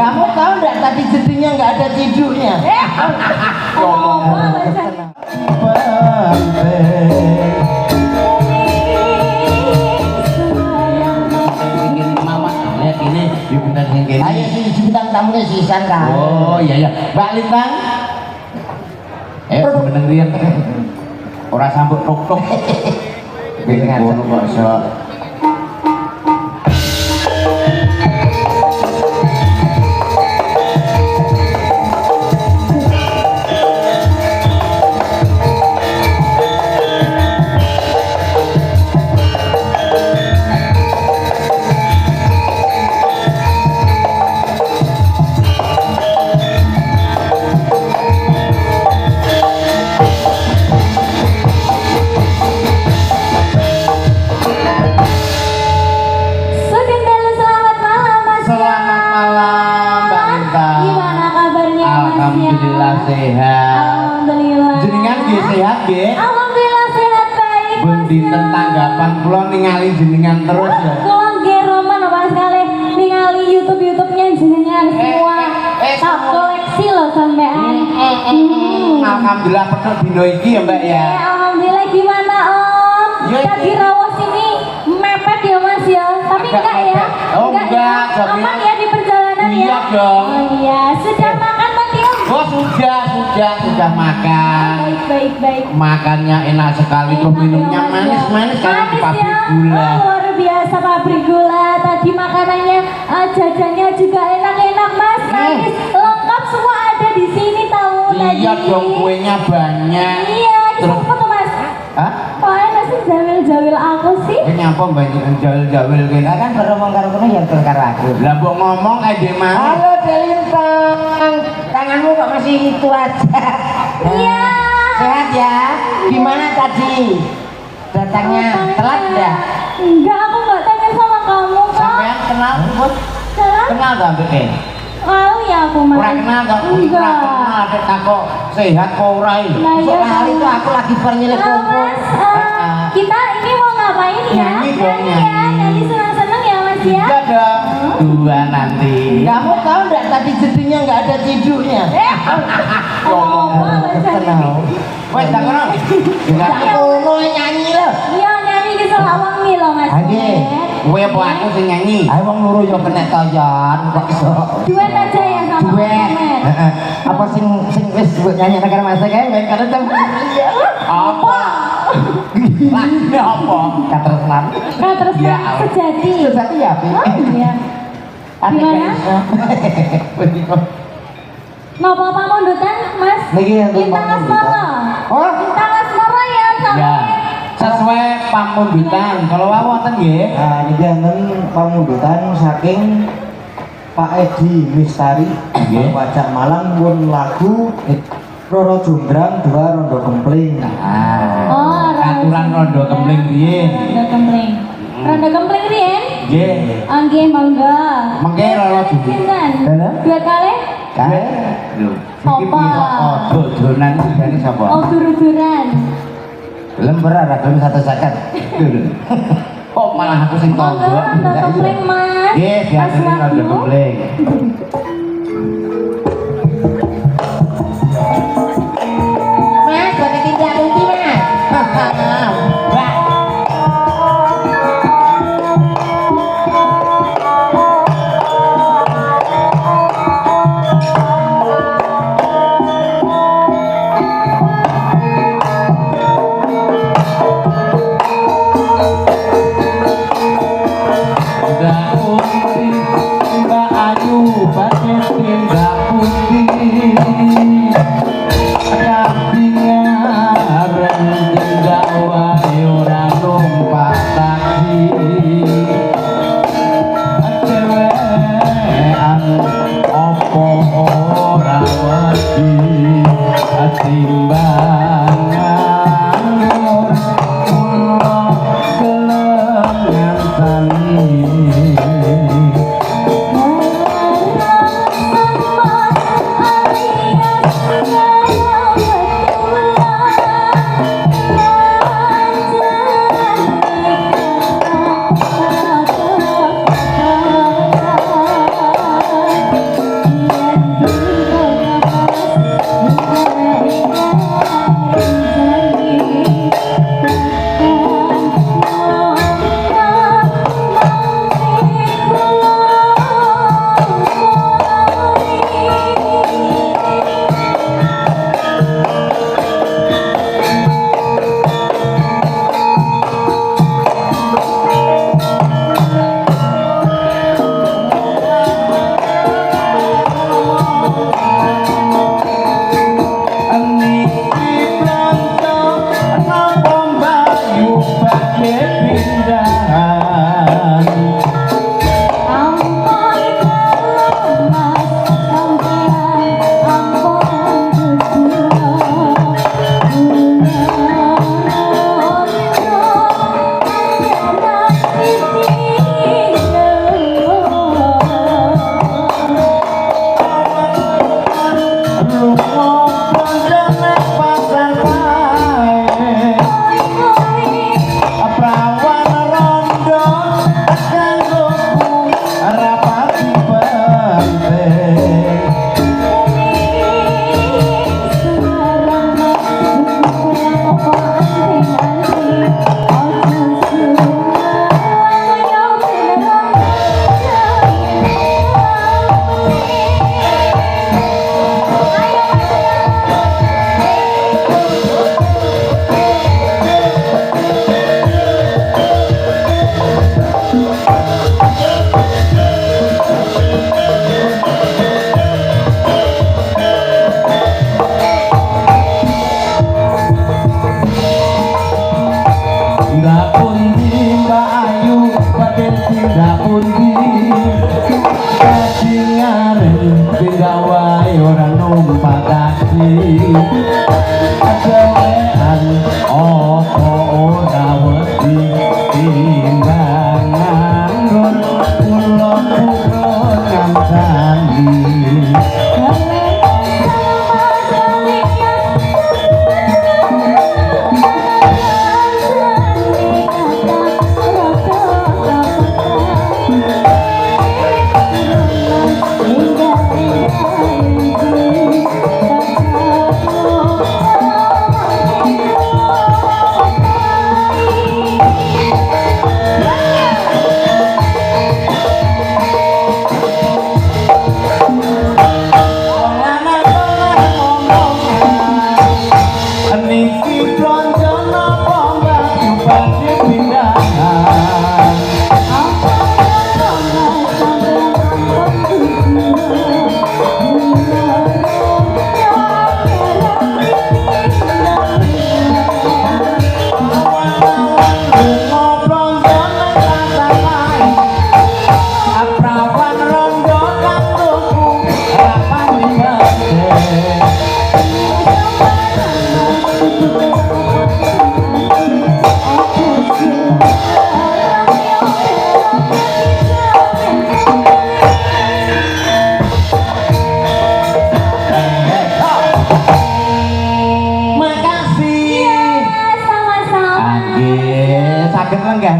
Kamu tahu nggak tadi jadinya nggak ada tidurnya? Ayo sini bintang tamunya sisan kan. Oh iya. Mbak Lintang. Meneng riyen. Ora sambut tok-tok. Pengen ngono kok iso. Alhamdulillah. Jenengan nggih sehat nggih? Alhamdulillah sehat baik. Ben dinten tanggapan kula ningali jenengan terus ya. Kula nggih roman Mas kali ningali YouTube-nya jenengan semua. Tak koleksi loh sampean. Alhamdulillah penuh dino iki ya Mbak ya. Alhamdulillah gimana Om? Tadi rawos ini mepet ya Mas ya. Tapi enggak ya? Oh enggak. Aman ya di perjalanan ya? Iya dong. Oh iya, sudah makan Tadi Om? Oh sudah makan. Baik. Makannya enak sekali, terus minumnya manis kayak pabrik gula. Luar biasa pabrik gula. Tadi makanannya jajannya juga enak-enak Mas. Manis, lengkap semua ada di sini tahu tadi. Iya dong, kuenya banyak. Iya, itu apa tuh Mas? Hah? Kok enak sih jawil-jawil aku sih? Ini apa banyak jawil-jawil gini? Kan beromong karo kono ya karo aku. Lah mbok ngomong aja mah. Halo Delintang, tanganmu kok masih itu aja? Iya. Sehat ya? Gimana tadi? Datangnya telat enggak? Enggak, aku nggak tanya sama kamu kok. Sampean kenal Bos? Kenal ta mbek? Lalu ya aku Mas. Ora kenal ta? Enggak. Ora kenal nek takok sehat kok ora iki. Nah, iya, Soal itu aku lagi pernyelek Halo kumpul. Mas, kita ini mau ngapain ya? Nyanyi dong, ya, nyanyi senang-senang ya Mas ya. Iya dong. Dua nanti. Kamu tahu nggak tadi jadinya nggak ada tidurnya? Tenang. Wes tak ngono. Tak ngono nyanyi lho. Iya nyanyi di Selawang nih loh Mas. Ade, Kowe apa aku sing nyanyi? ayo wong loro yo kena toyon kok iso. Duet aja ya sama Duet. Mas. Heeh. Apa sing wis buat nyanyi karo Mas kae ben karo tem. Apa? Lagu apa? Katresnan. Kak terus Ya, Mas, sejati. Sejati ya, Pi. Oh iya. Ate Gimana? iso. Begitu. Ngopo pamundutan Mas? Niki yang Bintang Asmara. Oh, Bintang Asmara ya sama. Ya. Sesuai pamundutan. Kalau wae wonten nggih. nah niki enten pamundutan saking Pak Edi Mistari Nggih. Wajak Malang pun lagu Roro Jumbrang dua Rondo Kempling. Oh, aturan rondo kempling riyen. Rondo kempling. Rondo kempling riyen? Nggih. Nggih, monggo. Mengke Roro Jumbrang. Sinten? Dana? Dua kali? Kae Lho, Apa? Oh, dodonan iki sapa? Oh, dur-duran. lembar ada belum 150. Kok malah aku sing Monggo tonggo. rondo kempling Mas. Nggih, biasane rondo kempling. Mas, boleh tindak kunci Mas. Mbak. Mbak Ayu, pakai tindak putih.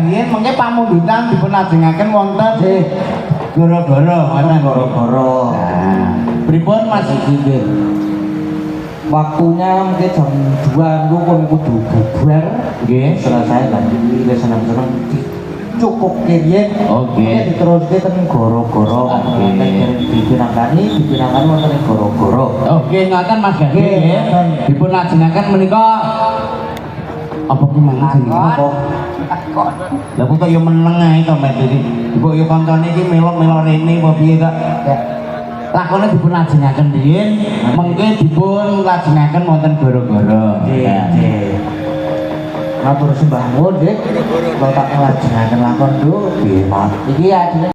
riyen mengke pamundutan dipun lajengaken wonten gara-gara wonten Gara-gara. Nah, pripun Mas iki nggih? Waktunya mungkin jam 2 lu kon kudu bubar. Nggih. Selesai lagi wis seneng-seneng cukup kiriyen. Oke. Diteruske ten gara-gara Oke. dipinangkani wonten ing gara-gara. Oke, ngaten Mas Gage Nggih, nggih. ngaten. Dipun lajengaken menika apa ki mang jenenge apa? Lah kok yo meneng ae to Mas iki. Ibu yo kancane iki melok-melok rene apa piye kok? Lakone dipun lajengaken riyen, mengke dipun lajengaken wonten gara-gara. Nggih. Matur sembah nuwun, Dik. Kalau tak nglajengaken lakon, Dik. Nggih, Mas. Iki adine